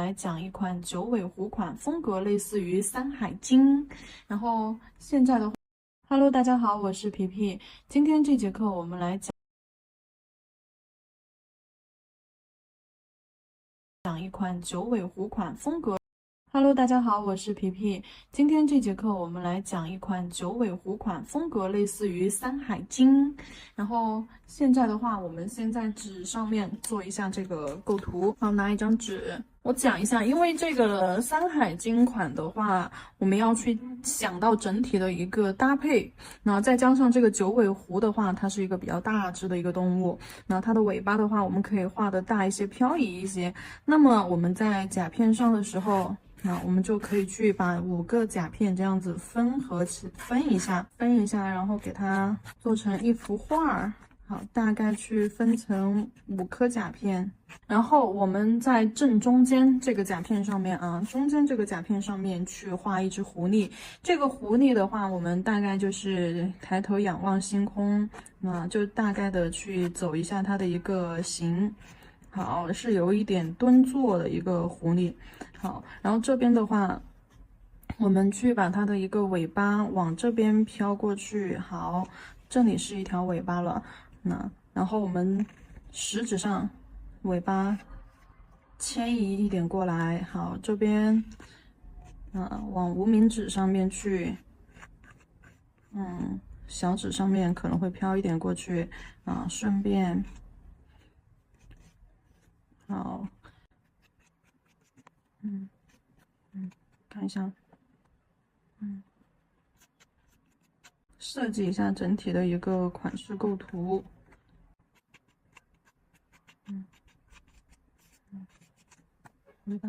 来讲一款九尾狐款，风格类似于《山海经》。然后现在的话，Hello，大家好，我是皮皮。今天这节课我们来讲一款九尾狐款，风格。Hello，大家好，我是皮皮。今天这节课我们来讲一款九尾狐款，风格类似于《山海经》。然后现在的话，我们先在纸上面做一下这个构图。好，拿一张纸，我讲一下，因为这个《山海经》款的话，我们要去想到整体的一个搭配。那再加上这个九尾狐的话，它是一个比较大只的一个动物。那它的尾巴的话，我们可以画的大一些、飘逸一些。那么我们在甲片上的时候，那我们就可以去把5个甲片这样子分一下，然后给它做成一幅画儿。好，大概去分成5颗甲片，然后我们在正中间这个甲片上面啊，中间这个甲片上面去画一只狐狸。这个狐狸的话，我们大概就是抬头仰望星空，就大概的去走一下它的一个形。好，是有一点蹲坐的一个狐狸。好，然后这边的话，我们去把它的一个尾巴往这边飘过去。好，这里是一条尾巴了。然后我们食指上尾巴牵移一点过来。好，这边往无名指上面去。小指上面可能会飘一点过去顺便。好，看一下，设计一下整体的一个款式构图。尾巴，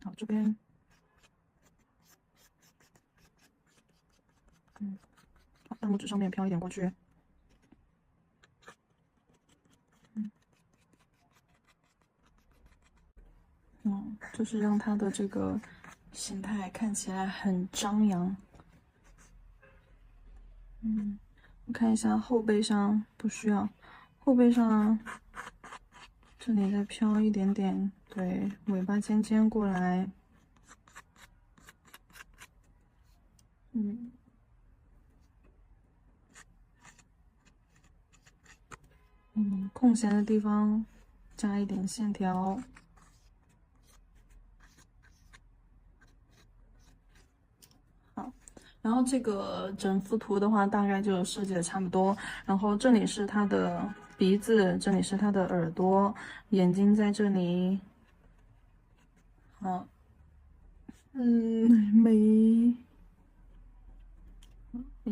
好，这边，好，大拇指上面飘一点过去。就是让它的这个形态看起来很张扬。我看一下后背上不需要，后背上这里再飘一点点，对，尾巴尖过来。空闲的地方加一点线条。然后这个整幅图的话，大概就设计的差不多。然后这里是它的鼻子，这里是它的耳朵，眼睛在这里。好，眼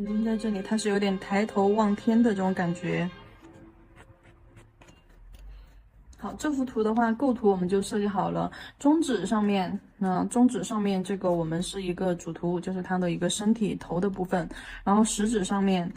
睛在这里，它是有点抬头望天的这种感觉。好，这幅图的话，构图我们就设计好了。中指上面，这个我们是一个主图，就是它的一个身体头的部分。然后食指上面，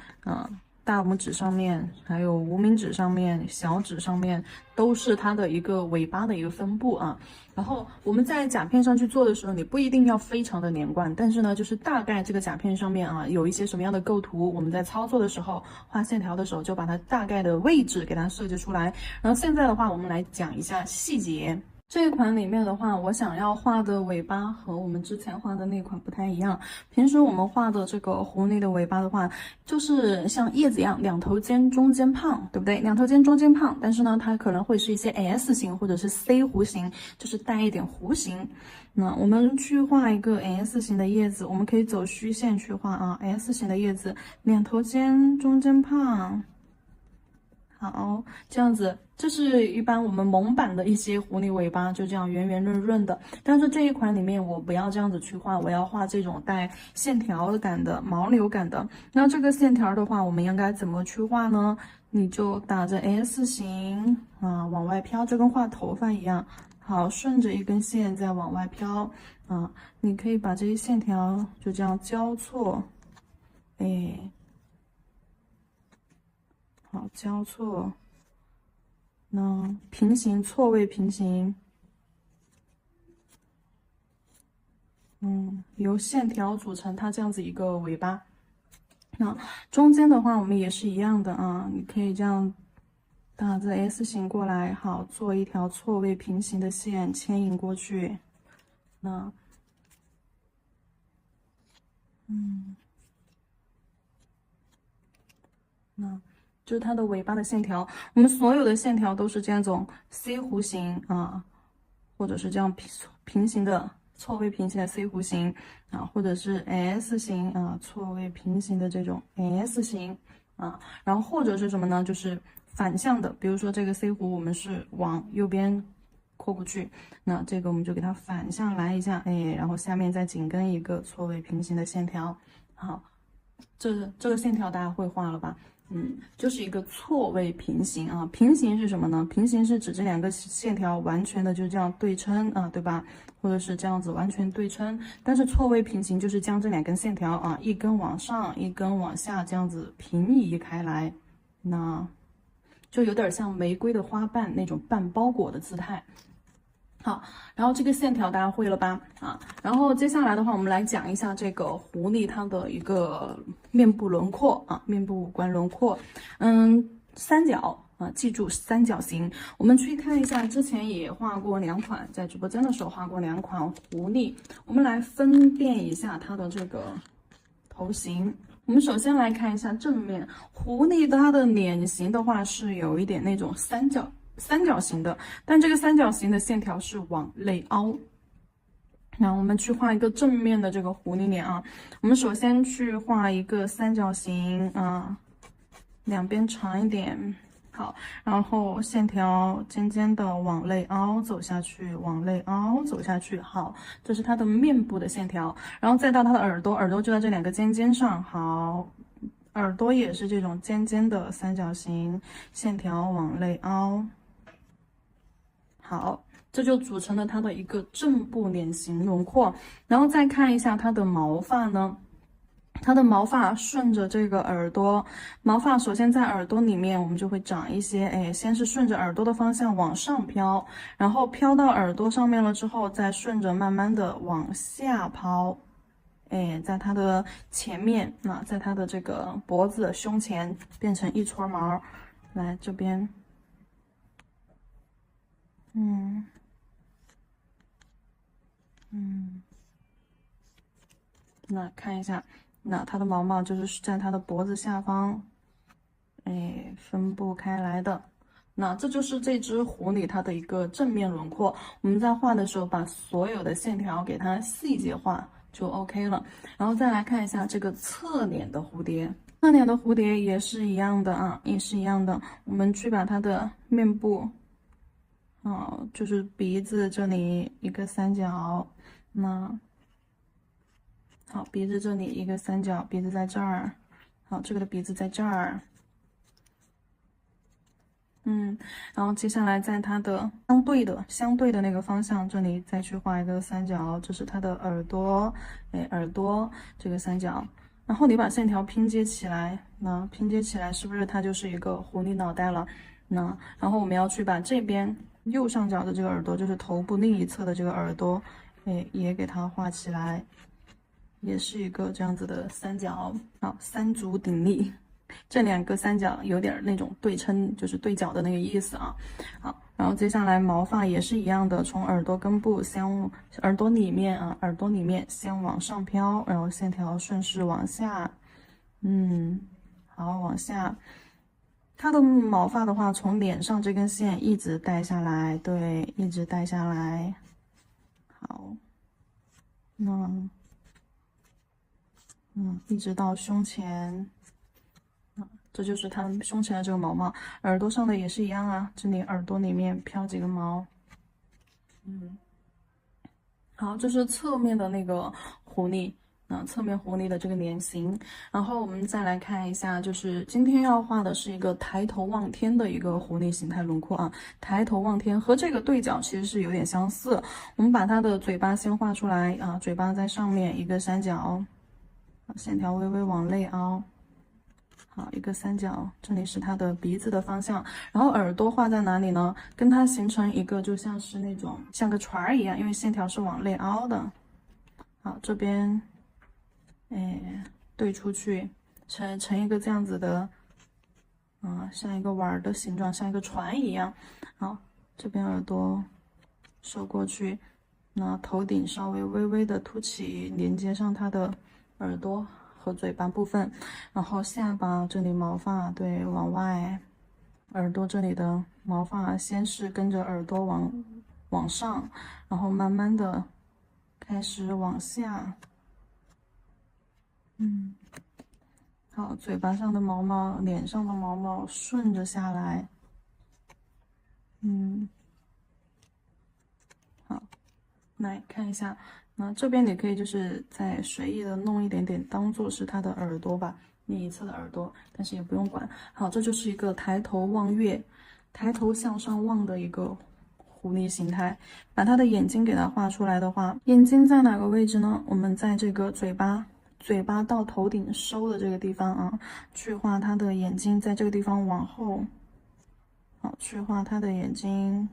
大拇指上面，还有无名指上面、小指上面，都是它的一个尾巴的一个分布啊。然后我们在甲片上去做的时候，你不一定要非常的连贯，但是呢，就是大概这个甲片上面有一些什么样的构图，我们在操作的时候画线条的时候，就把它大概的位置给它设计出来。然后现在的话，我们来讲一下细节。这一款里面的话，我想要画的尾巴和我们之前画的那款不太一样。平时我们画的这个狐狸的尾巴的话，就是像叶子一样，两头尖，中间胖，对不对？两头尖，中间胖，但是呢，它可能会是一些 S 型或者是 C 弧形，就是带一点弧形。那我们去画一个 S 型的叶子，我们可以走虚线去画S 型的叶子，两头尖，中间胖。好，这样子，这是一般我们蒙版的一些狐狸尾巴，就这样圆圆润润的。但是这一款里面我不要这样子去画，我要画这种带线条感的、毛流感的。那这个线条的话，我们应该怎么去画呢？你就打着 S 型往外飘，就跟画头发一样。好，顺着一根线再往外飘你可以把这些线条就这样交错，好，交错，平行，错位平行，由线条组成它这样子一个尾巴。那中间的话，我们也是一样的你可以这样打着 S 型过来，好，做一条错位平行的线牵引过去。那，那就是它的尾巴的线条。我们所有的线条都是这种 C 弧形啊，或者是这样平行的错位平行的 C 弧形啊，或者是 S 型啊，错位平行的这种 S 型啊，然后或者是什么呢？就是反向的，比如说这个 C 弧我们是往右边扩过去，那这个我们就给它反向来一下，哎，然后下面再紧跟一个错位平行的线条。好，这个线条大家会画了吧？就是一个错位平行啊。平行是什么呢？平行是指这两个线条完全的就这样对称啊，对吧？或者是这样子完全对称。但是错位平行就是将这两根线条啊，一根往上，一根往下，这样子平移开来，那就有点像玫瑰的花瓣那种半包裹的姿态。好，然后这个线条大家会了吧？啊，然后接下来的话，我们来讲一下这个狐狸它的一个面部轮廓啊，面部五官轮廓，三角啊，记住三角形。我们去看一下，之前也画过两款，在直播间的时候画过两款狐狸，我们来分辨一下它的这个头型。我们首先来看一下正面，狐狸它的脸型的话是有一点那种三角形的，但这个三角形的线条是往内凹。那我们去画一个正面的这个狐狸脸啊，我们首先去画一个三角形啊，两边长一点，好，然后线条尖尖的往内凹走下去，往内凹走下去，好，这是它的面部的线条，然后再到它的耳朵，耳朵就在这两个尖尖上，好。耳朵也是这种尖尖的三角形线条往内凹，好，这就组成了它的一个正部脸型轮廓。然后再看一下它的毛发呢，它的毛发顺着这个耳朵，毛发首先在耳朵里面，我们就会长一些，哎，先是顺着耳朵的方向往上飘，然后飘到耳朵上面了之后，再顺着慢慢的往下抛。哎，在它的前面，在它的这个脖子、胸前变成一撮毛，来这边，那看一下，那它的毛毛就是在它的脖子下方，哎，分布开来的。那这就是这只狐狸它的一个正面轮廓。我们在画的时候，把所有的线条给它细节化就 OK 了。然后再来看一下这个侧脸的蝴蝶，侧脸的蝴蝶也是一样的啊，也是一样的。我们去把它的面部，就是鼻子这里一个三角，那好，鼻子这里一个三角，鼻子在这儿，好，这个的鼻子在这儿。然后接下来在它的相对的那个方向，这里再去画一个三角，这是它的耳朵，哎，耳朵这个三角。然后你把线条拼接起来，那拼接起来是不是它就是一个狐狸脑袋了？那然后我们要去把这边右上角的这个耳朵，就是头部另一侧的这个耳朵，哎，也给它画起来，也是一个这样子的三角。好，三足鼎立。这两个三角有点那种对称，就是对角的那个意思啊。好，然后接下来毛发也是一样的，从耳朵根部耳朵里面啊，耳朵里面先往上飘，然后线条顺势往下，好，往下。它的毛发的话，从脸上这根线一直带下来，对，一直带下来。好，那一直到胸前。这就是它胸前的这个毛毛，耳朵上的也是一样啊，这里耳朵里面飘几个毛，好，这是侧面的那个狐狸，侧面狐狸的这个脸型，然后我们再来看一下，就是今天要画的是一个抬头望天的一个狐狸形态轮廓啊，抬头望天和这个对角其实是有点相似，我们把它的嘴巴先画出来啊，嘴巴在上面一个三角，线条微微往内凹。好，一个三角，这里是它的鼻子的方向，然后耳朵画在哪里呢？跟它形成一个就像是那种像个船儿一样，因为线条是往内凹的。好，这边，哎，对出去，成一个这样子的，像一个碗的形状，像一个船一样。好，这边耳朵收过去，那头顶稍微微微的凸起，连接上它的耳朵和嘴巴部分，然后下巴这里毛发对往外，耳朵这里的毛发先是跟着耳朵往上，然后慢慢的开始往下。好，嘴巴上的毛毛，脸上的毛毛顺着下来。好，来看一下，那这边你可以就是再随意的弄一点点，当做是它的耳朵吧，另一侧的耳朵，但是也不用管。好，这就是一个抬头望月，抬头向上望的一个狐狸形态。把它的眼睛给它画出来的话，眼睛在哪个位置呢？我们在这个嘴巴到头顶收的这个地方啊，去画它的眼睛，在这个地方往后，好，去画它的眼睛，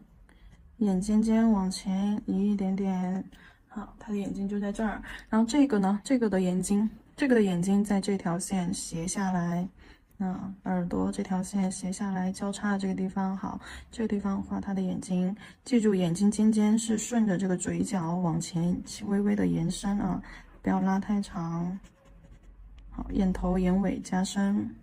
眼尖尖往前移一点点，好，它的眼睛就在这儿。然后这个呢，这个的眼睛在这条线斜下来，耳朵这条线斜下来交叉的这个地方，好，这个地方画它的眼睛，记住眼睛尖尖是顺着这个嘴角往前微微的延伸啊。不要拉太长，好，眼头眼尾加深，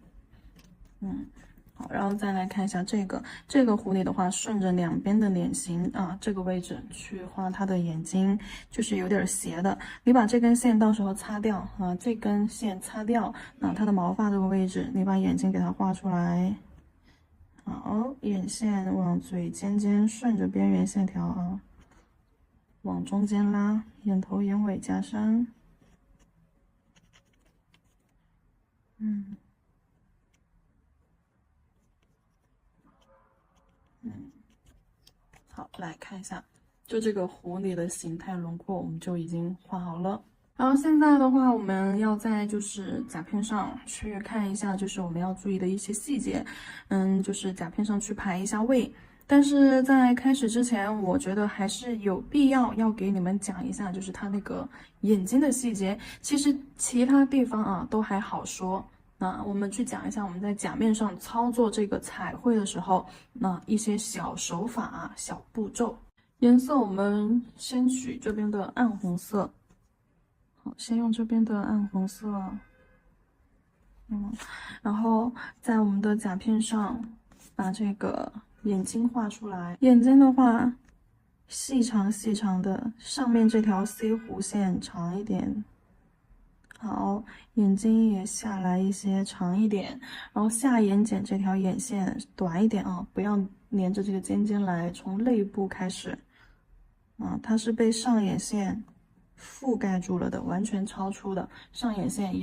好，然后再来看一下这个狐狸的话，顺着两边的脸型啊，这个位置去画它的眼睛，就是有点斜的。你把这根线到时候擦掉啊，这根线擦掉，它的毛发这个位置，你把眼睛给它画出来。好，眼线往嘴尖尖顺着边缘线条啊，往中间拉，眼头眼尾加深。好，来看一下，就这个狐狸的形态轮廓，我们就已经画好了。然后现在的话，我们要在就是甲片上去看一下，就是我们要注意的一些细节，就是甲片上去排一下位。但是在开始之前，我觉得还是有必要给你们讲一下，就是它那个眼睛的细节。其实其他地方啊都还好说。那我们去讲一下我们在甲面上操作这个彩绘的时候，那一些小手法啊、小步骤。颜色我们先取这边的暗红色，好，先用这边的暗红色，然后在我们的甲片上把这个眼睛画出来。眼睛的话，细长细长的，上面这条 C 弧线长一点。好，眼睛也下来一些，长一点，然后下眼睑这条眼线短一点啊，不要连着这个尖尖来，从肋部开始，它是被上眼线覆盖住了的，完全超出的，上眼线、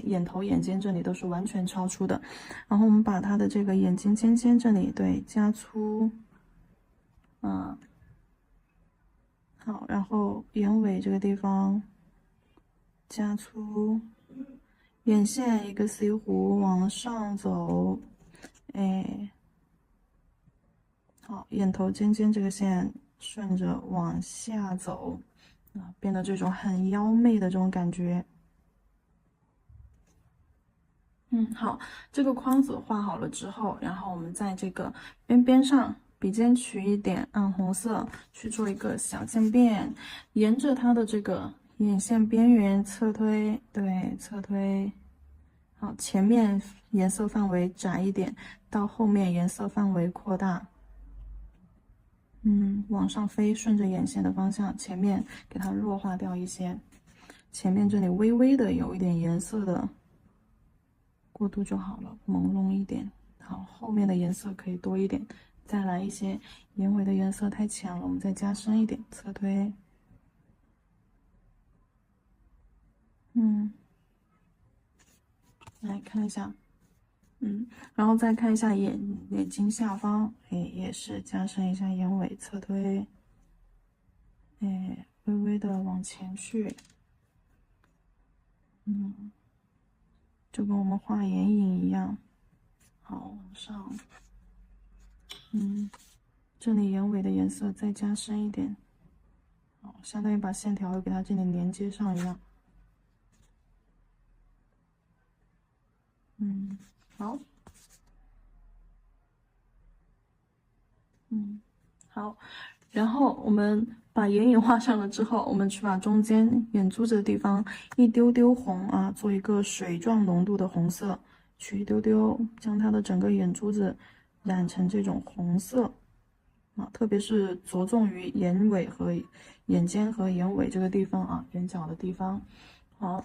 眼头、眼尖这里都是完全超出的。然后我们把它的这个眼睛尖尖这里对加粗，好，然后眼尾这个地方。加粗，眼线一个 C 弧往上走，好，眼头尖尖这个线顺着往下走，变得这种很妖媚的这种感觉。好，这个框子画好了之后，然后我们在这个边边上笔尖取一点暗红色去做一个小渐变，沿着它的这个。眼线边缘侧推，对，侧推。好，前面颜色范围窄一点，到后面颜色范围扩大。往上飞，顺着眼线的方向，前面给它弱化掉一些，前面这里微微的有一点颜色的过渡就好了，朦胧一点。好，后面的颜色可以多一点，再来一些。眼尾的颜色太浅了，我们再加深一点，侧推。来看一下，然后再看一下眼睛下方，也是加深一下眼尾，侧推，微微的往前去，就跟我们画眼影一样，好，往上，这里眼尾的颜色再加深一点，好，相当于把线条又给它这里连接上一样。好，然后我们把眼影画上了之后，我们去把中间眼珠子的地方一丢丢红啊，做一个水状浓度的红色，取一丢丢，将它的整个眼珠子染成这种红色啊，特别是着重于眼尾和眼尖和眼尾这个地方啊，眼角的地方。好，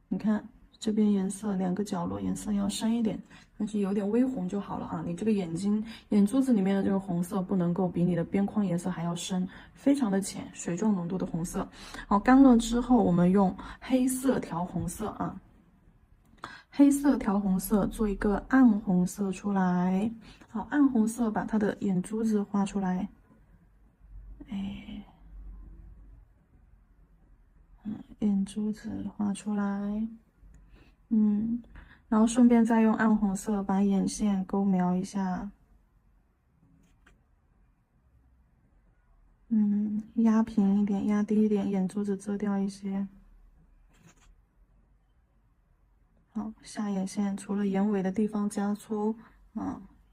你看这边颜色两个角落颜色要深一点，但是有点微红就好了啊。你这个眼珠子里面的这个红色不能够比你的边框颜色还要深，非常的浅，水状浓度的红色。好，干了之后我们用黑色调红色啊，黑色调红色做一个暗红色出来。好，暗红色把它的眼珠子画出来，哎。眼珠子画出来，然后顺便再用暗红色把眼线勾描一下，压平一点，压低一点，眼珠子遮掉一些。好，下眼线除了眼尾的地方加粗，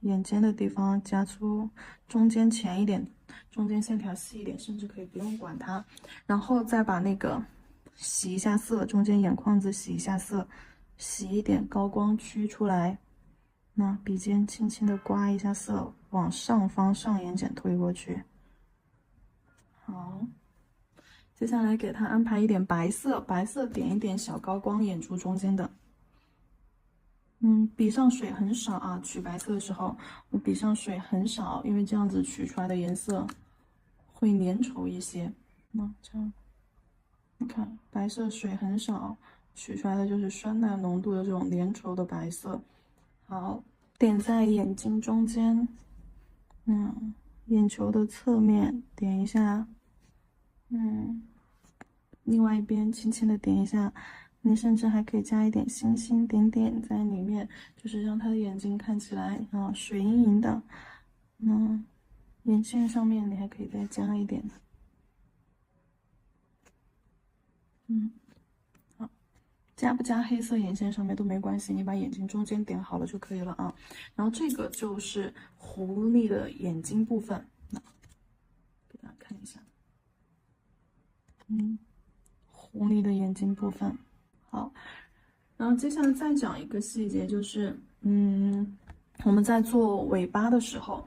眼尖的地方加粗，中间浅一点，中间线条细一点，甚至可以不用管它。然后再把那个洗一下色，中间眼眶子洗一下色，洗一点高光区出来。那笔尖轻轻的刮一下色，往上方上眼睑推过去。好，接下来给它安排一点白色，白色点一点小高光，眼珠中间的。笔上水很少啊，取白色的时候，我笔上水很少，因为这样子取出来的颜色会粘稠一些。那这样，你看白色水很少，取出来的就是酸奶浓度的这种粘稠的白色。好，点在眼睛中间，眼球的侧面点一下，另外一边轻轻的点一下。你甚至还可以加一点星星点点在里面，就是让他的眼睛看起来水盈盈的。眼线上面你还可以再加一点。好，加不加黑色眼线上面都没关系，你把眼睛中间点好了就可以了啊。然后这个就是狐狸的眼睛部分，给大家看一下，狐狸的眼睛部分。好，然后接下来再讲一个细节，就是我们在做尾巴的时候，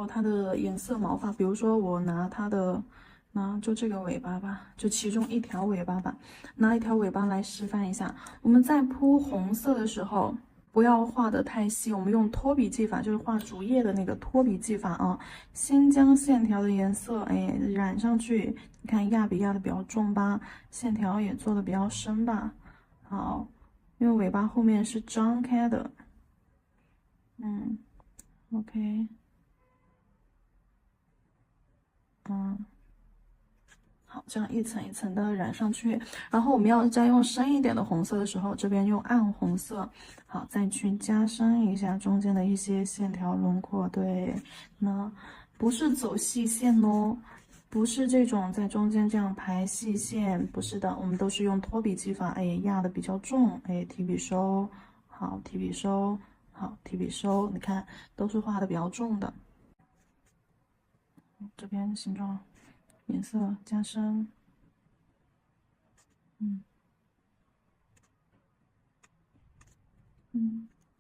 它的颜色毛发，比如说我拿它的，就这个尾巴吧，就其中一条尾巴吧，拿一条尾巴来示范一下。我们在铺红色的时候，不要画的太细，我们用托比技法，就是画竹叶的那个托比技法啊，先将线条的颜色染上去。你看压笔压的比较重吧，线条也做的比较深吧。好，因为尾巴后面是张开的。OK，好，这样一层一层的染上去。然后我们要再用深一点的红色的时候，这边用暗红色，好，再去加深一下中间的一些线条轮廓。对，那不是走细线哦，不是这种在中间这样排细线，不是的，我们都是用托笔技法，压的比较重，提笔收，好，提笔收，好，提笔收，你看都是画的比较重的。这边形状。颜色加深，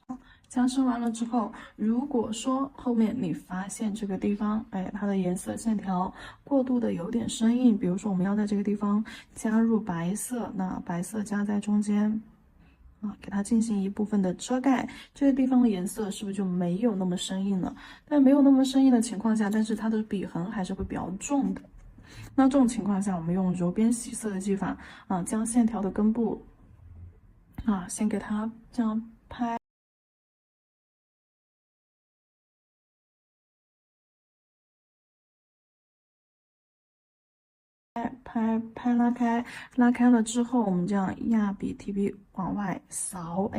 好，加深完了之后，如果说后面你发现这个地方，它的颜色线条过度的有点生硬，比如说我们要在这个地方加入白色，那白色加在中间，给它进行一部分的遮盖，这个地方的颜色是不是就没有那么生硬了？但没有那么生硬的情况下，但是它的笔痕还是会比较重的。那这种情况下，我们用柔边洗色的技法将线条的根部先给它这样拍拉开了之后，我们这样压笔提笔往外扫，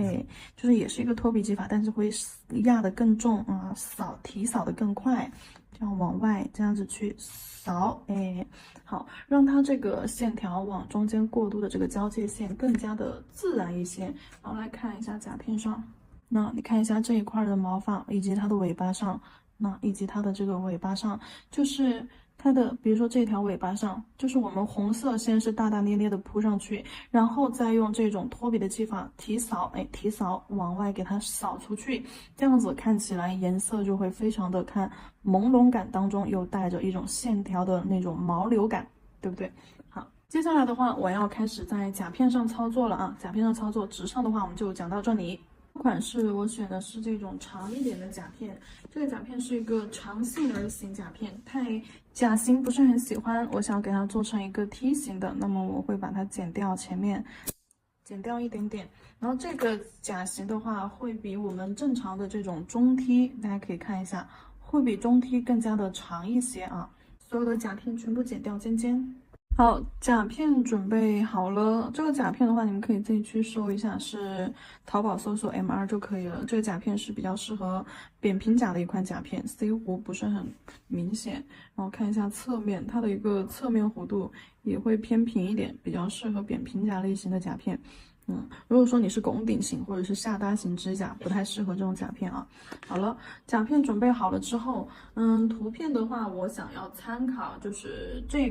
就是也是一个托笔技法，但是会压的更重提扫的更快。这样往外这样子去扫，好，让它这个线条往中间过渡的这个交界线更加的自然一些。然后来看一下甲片上，那你看一下这一块的毛发以及它的尾巴上，那以及它的这个尾巴上，就是它的，比如说这条尾巴上，就是我们红色先是大大咧咧的铺上去，然后再用这种托比的技法提扫，提扫往外给它扫出去，这样子看起来颜色就会非常的看朦胧感当中又带着一种线条的那种毛流感，对不对？好，接下来的话，我要开始在甲片上操作了啊，甲片上操作，纸上的话我们就讲到这里。这款式我选的是这种长一点的甲片，这个甲片是一个长性儿型甲片，太甲型不是很喜欢，我想给它做成一个梯形的，那么我会把它剪掉前面，剪掉一点点，然后这个甲型的话会比我们正常的这种中梯，大家可以看一下，会比中梯更加的长一些啊，所有的甲片全部剪掉尖尖。好，甲片准备好了。这个甲片的话，你们可以自己去搜一下，是淘宝搜索 MR 就可以了。这个甲片是比较适合扁平甲的一款甲片，C 弧不是很明显。然后看一下侧面，它的一个侧面弧度也会偏平一点，比较适合扁平甲类型的甲片。如果说你是拱顶型或者是下搭型指甲，不太适合这种甲片啊。好了，甲片准备好了之后，图片的话，我想要参考就是这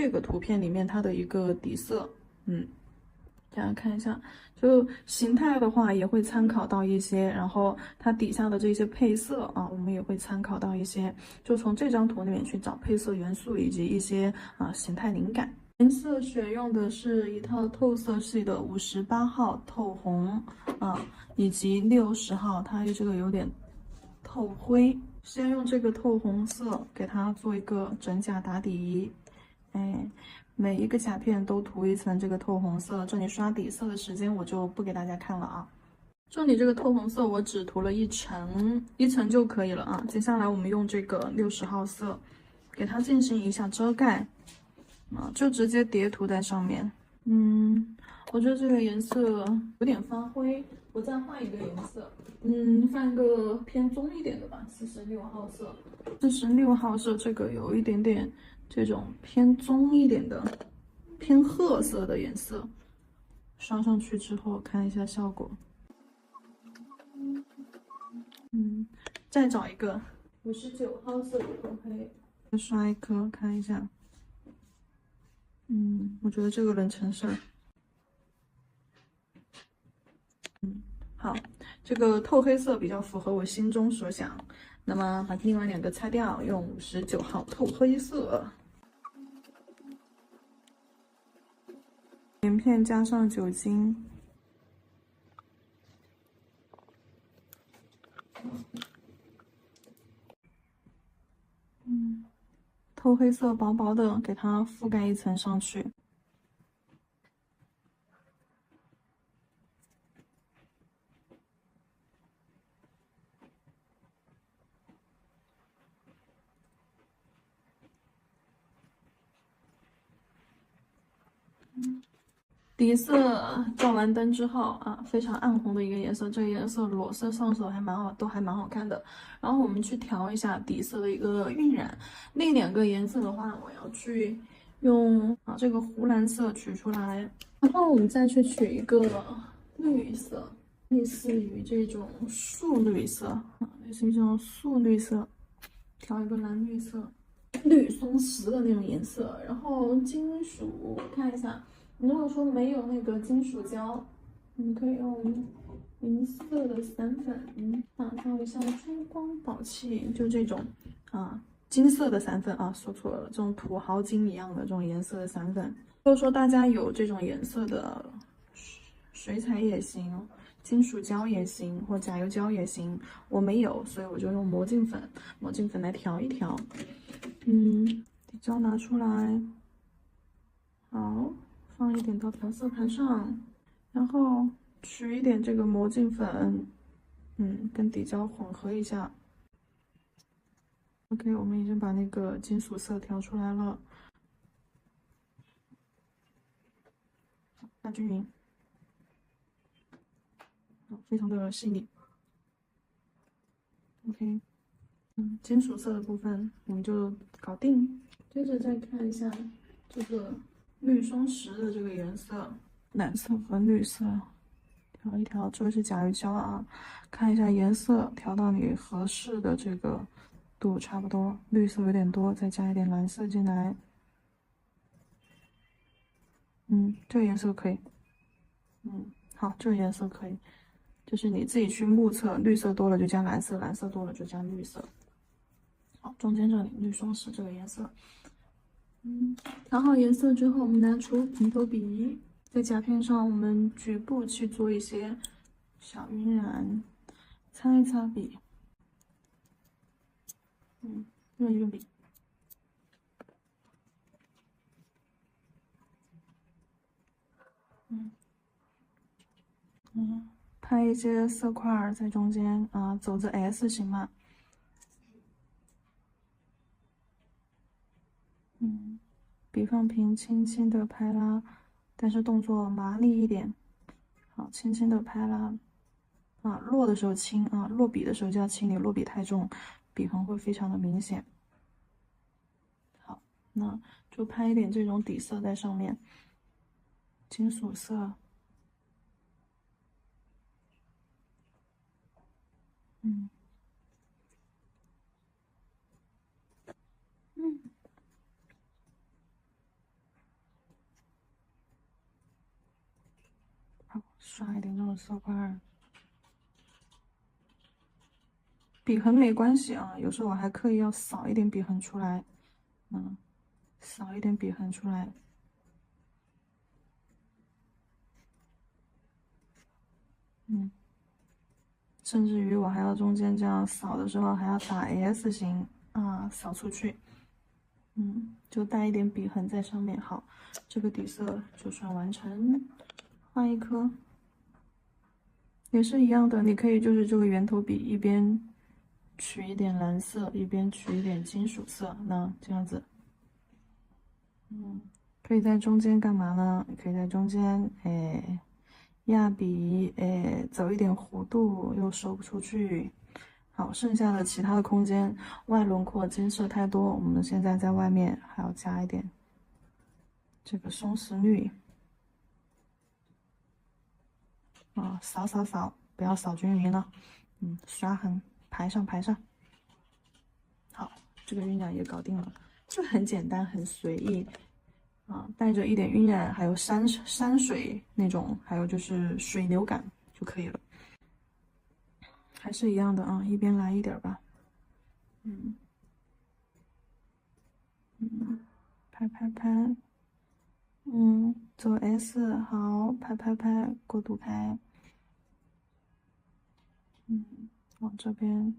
个图片里面它的一个底色，大家看一下，就形态的话也会参考到一些，然后它底下的这些配色啊，我们也会参考到一些，就从这张图里面去找配色元素以及一些形态灵感。颜色选用的是一套透色系的58号透红以及60号，它这个有点透灰。先用这个透红色给它做一个整甲打底，每一个甲片都涂一层这个透红色。这里刷底色的时间我就不给大家看了啊。这里这个透红色我只涂了一层，一层就可以了啊。接下来我们用这个60号色给它进行一下遮盖。就直接叠涂在上面。我觉得这个颜色有点发灰，我再换一个颜色。换一个偏棕一点的吧，46号色。46号色这个有一点点这种偏棕一点的、偏褐色的颜色，刷上去之后看一下效果。再找一个59号色的头黑，再刷一颗看一下。我觉得这个能成事儿。好，这个透黑色比较符合我心中所想，那么把另外2个拆掉，用59号透黑色。棉片加上酒精。透黑色薄薄的给它覆盖一层上去。底色照完灯之后非常暗红的一个颜色，这个颜色裸色上手还蛮好，都还蛮好看的。然后我们去调一下底色的一个晕染。另2个颜色的话，我要去用这个湖蓝色取出来，然后我们再去取一个绿色，类似于这种素绿色类似于这种素绿色，调一个蓝绿色，绿松石的那种颜色。然后金属看一下。如果说没有那个金属胶，你可以用银色的散粉打造一下珠光宝气，就这种金色的散粉说错了，这种土豪金一样的这种颜色的散粉。如果说大家有这种颜色的水彩也行，金属胶也行，或甲油胶也行，我没有，所以我就用魔镜粉来调一调。底胶拿出来，好。放一点到调色盘上，然后取一点这个魔镜粉，跟底胶混合一下。OK， 我们已经把那个金属色调出来了，大均匀，非常的细腻。OK，金属色的部分我们就搞定。接着再看一下这个绿松石的这个颜色，蓝色和绿色调一调，这个是甲鱼胶啊，看一下颜色，调到你合适的这个度差不多，绿色有点多，再加一点蓝色进来。这个颜色可以。好，这个颜色可以，就是你自己去目测，绿色多了就加蓝色，蓝色多了就加绿色。好，中间这里绿双是这个颜色。调好颜色之后，我们拿出平头笔，在甲片上我们局部去做一些小晕染，擦一擦笔。润一润笔。拍一些色块在中间啊，走着 S 型嘛。笔放平，轻轻的拍拉，但是动作麻利一点。好，轻轻的拍拉。落的时候轻啊，落笔的时候就要轻点，落笔太重，笔痕会非常的明显。好，那就拍一点这种底色在上面，金属色。好，刷一点这种色块。笔痕没关系啊，有时候我还刻意要扫一点笔痕出来，扫一点笔痕出来。甚至于我还要中间这样扫的时候还要打 S 型啊，扫出去。就带一点笔痕在上面。好，这个底色就算完成。换一颗，也是一样的，你可以就是这个圆头笔一边取一点蓝色，一边取一点金属色，那这样子。可以在中间干嘛呢？可以在中间，压笔，走一点弧度，又收不出去。好，剩下的其他的空间，外轮廓金色太多，我们现在在外面还要加一点这个松石绿。扫扫扫，不要扫均匀了。刷痕，排上排上。好，这个晕染也搞定了，这很简单，很随意。带着一点晕染，还有山水那种，还有就是水流感就可以了。还是一样的啊，一边来一点吧。拍拍拍，走 S，好，拍拍拍，过渡开。往这边，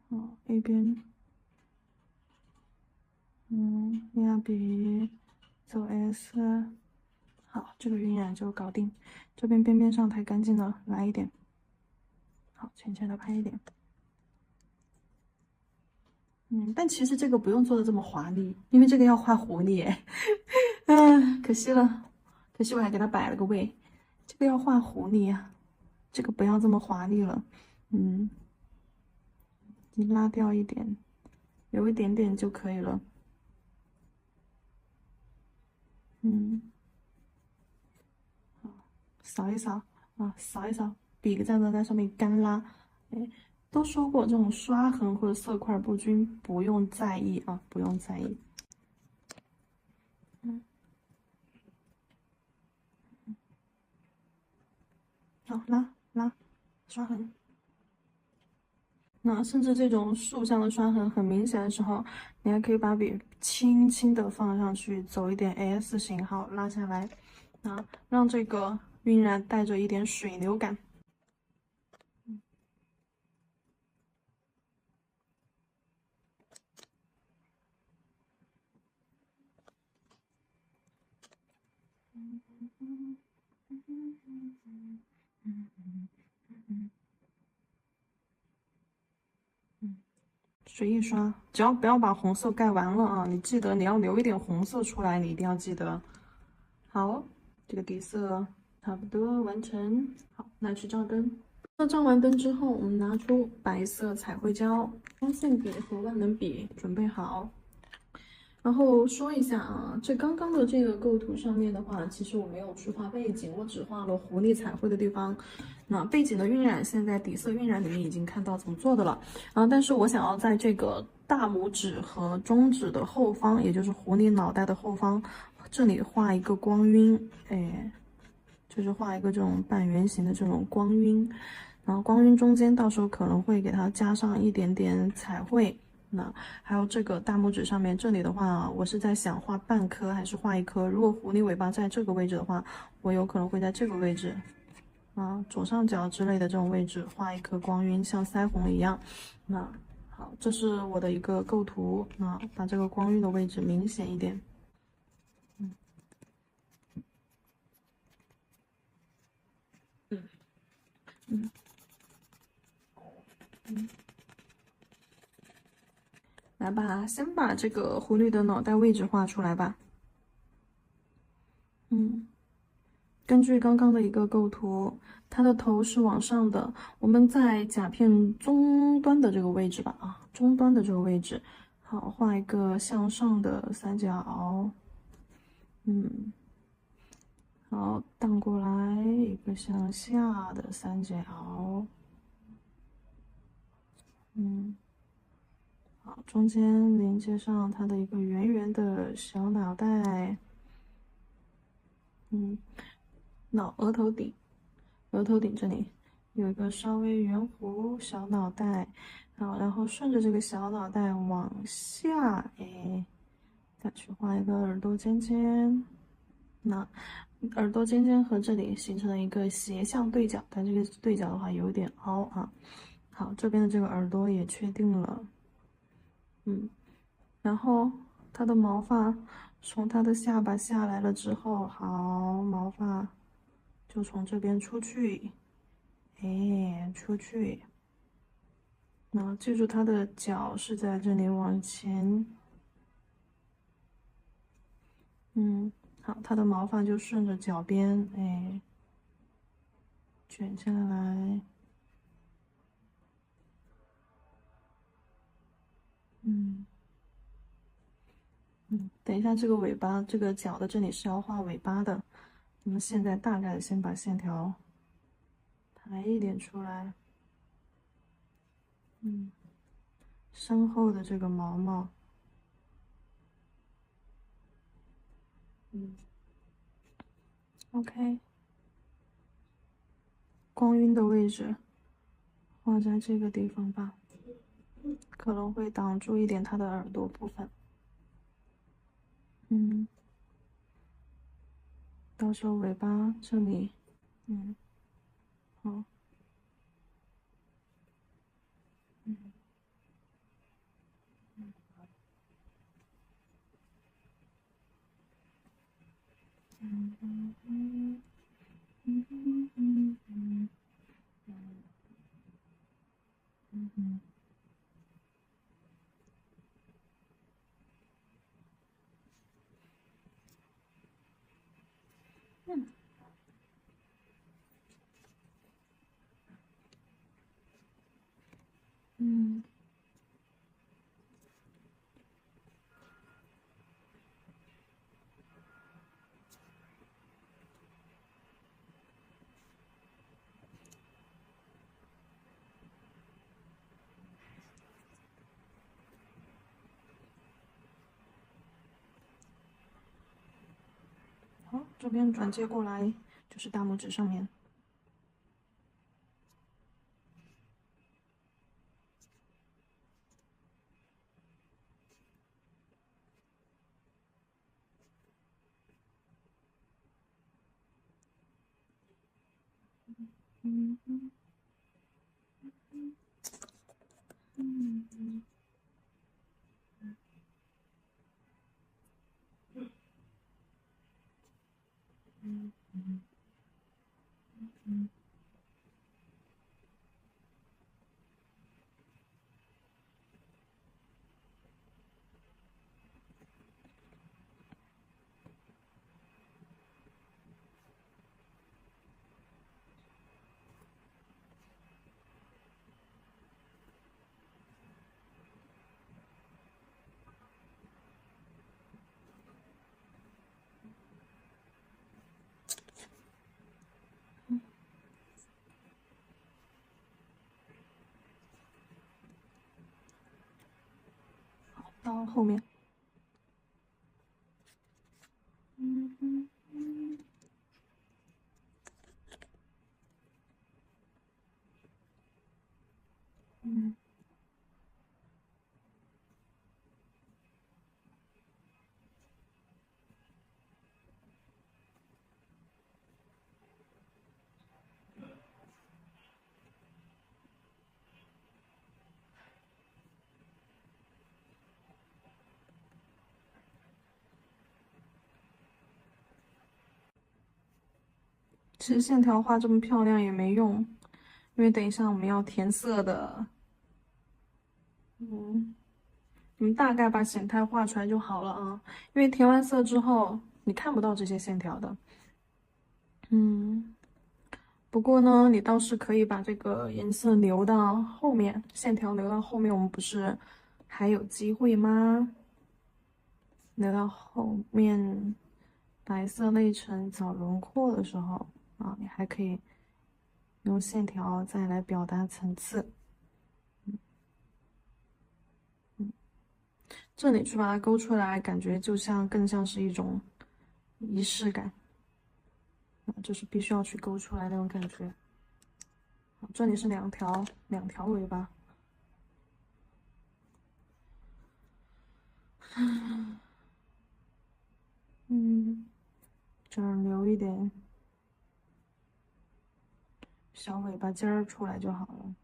好，一边，压笔，走 S，好，这个晕染就搞定。这边边边上太干净了，来一点。好，浅浅的拍一点。但其实这个不用做的这么华丽，因为这个要画狐狸哎，可惜了，可惜我还给它摆了个位，这个要画狐狸啊，这个不要这么华丽了，你拉掉一点，留一点点就可以了，好，扫一扫啊，扫一扫，笔在在上面干拉，都说过这种刷痕或者色块不均不用在意啊，不用在意。好，拉，刷痕。那甚至这种竖向的刷痕很明显的时候，你还可以把笔轻轻的放上去，走一点 S 型，好，拉下来，让这个晕染带着一点水流感。随意刷，只要不要把红色盖完了啊！你记得你要留一点红色出来，你一定要记得。好，这个底色差不多完成。好，那去照灯。那照完灯之后，我们拿出白色彩绘胶、光线笔和万能笔，准备好。然后说一下啊，这刚刚的这个构图上面的话，其实我没有去画背景，我只画了狐狸彩绘的地方。那背景的晕染，现在底色晕染里面已经看到怎么做的了。但是我想要在这个大拇指和中指的后方，也就是狐狸脑袋的后方，这里画一个光晕，哎，就是画一个这种半圆形的这种光晕。然后光晕中间到时候可能会给它加上一点点彩绘。那还有这个大拇指上面这里的话，我是在想画半颗还是画一颗。如果狐狸尾巴在这个位置的话，我有可能会在这个位置左上角之类的这种位置画一颗光晕，像腮红一样。那好，这是我的一个构图。那把这个光晕的位置明显一点。嗯嗯，来吧，先把这个狐狸的脑袋位置画出来吧。根据刚刚的一个构图，它的头是往上的，我们在甲片终端的这个位置吧，终端的这个位置，好，画一个向上的三角，好，荡过来一个向下的三角，好，中间连接上它的一个圆圆的小脑袋，额头顶。额头顶这里有一个稍微圆弧小脑袋，好，然后顺着这个小脑袋往下，再去画一个耳朵尖尖。那耳朵尖尖和这里形成了一个斜向对角，但这个对角的话有点凹啊。好，这边的这个耳朵也确定了，然后它的毛发从它的下巴下来了之后，好，毛发就从这边出去。出去。那记住它的脚是在这里往前，好，它的毛发就顺着脚边，卷下来，嗯等一下这个尾巴，这个脚的这里是要画尾巴的，那么现在大概先把线条排一点出来，身后的这个毛毛，OK，光晕的位置画在这个地方吧，可能会挡住一点它的耳朵部分，嗯。到时候尾巴这里，嗯，好，嗯，好，这边转接过来就是大拇指上面，嗯嗯嗯到后面。嗯嗯嗯嗯。其实线条画这么漂亮也没用，因为等一下我们要填色的。你们大概把显态画出来就好了啊，因为填完色之后你看不到这些线条的。不过呢，你倒是可以把这个颜色留到后面，线条留到后面，我们不是还有机会吗？留到后面，白色内衬找轮廓的时候啊，你还可以用线条再来表达层次。这里去把它勾出来，感觉就更像是一种仪式感，就是必须要去勾出来那种感觉。好，这里是两条尾巴。这儿留一点小尾巴尖儿出来就好了。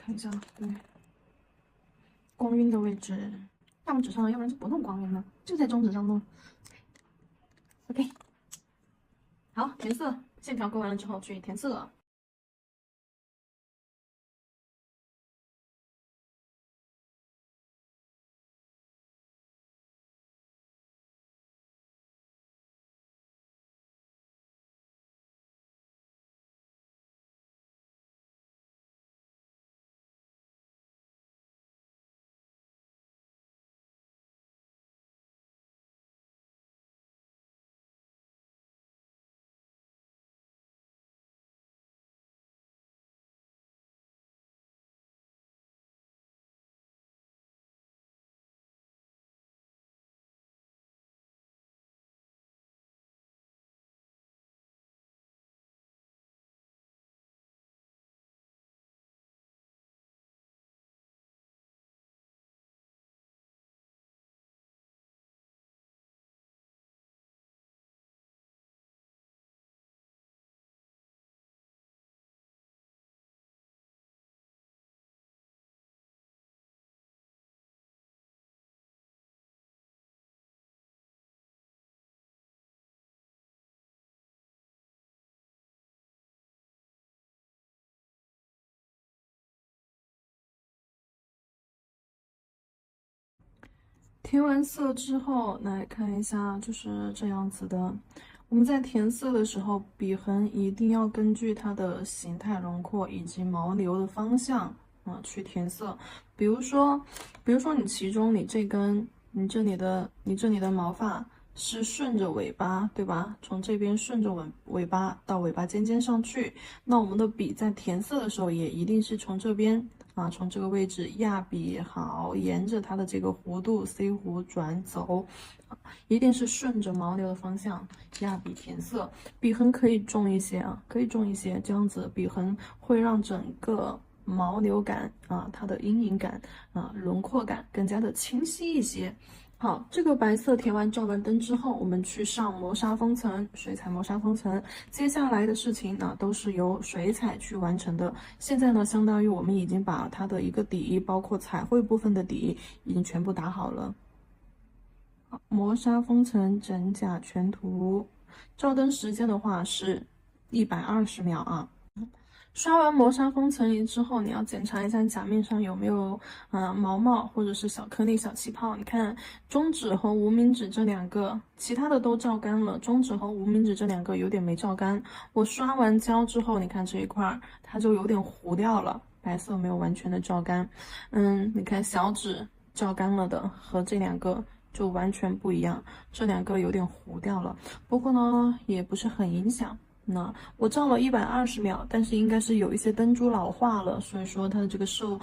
看一下，对，光晕的位置，要么纸上，要不然就不弄光晕了，就在中指上弄。OK，好，填色，线条勾完了之后去填色。填完色之后，来看一下，就是这样子的。我们在填色的时候，笔痕一定要根据它的形态、轮廓以及毛流的方向去填色。比如说，你其中你这根，你这里的毛发是顺着尾巴，对吧？从这边顺着尾巴到尾巴尖尖上去，那我们的笔在填色的时候也一定是从这边。从这个位置压笔好，沿着它的这个弧度 C 弧转走，一定是顺着毛流的方向压笔填色。笔痕可以重一些可以重一些，这样子笔痕会让整个毛流感它的阴影感轮廓感更加的清晰一些。好，这个白色填完照完灯之后，我们去上磨砂封层，水彩磨砂封层。接下来的事情呢，都是由水彩去完成的。现在呢，相当于我们已经把它的一个底，包括彩绘部分的底，已经全部打好了。磨砂封层整甲全图，照灯时间的话是120秒啊。刷完磨砂封层仪之后，你要检查一下甲面上有没有毛毛或者是小颗粒、小气泡。你看中指和无名指这两个，其他的都照干了，中指和无名指这两个有点没照干。我刷完胶之后，你看这一块儿它就有点糊掉了，白色没有完全的照干。你看小指照干了的和这两个就完全不一样，这两个有点糊掉了。不过呢，也不是很影响。那我照了120秒，但是应该是有一些灯珠老化了，所以说它的这个受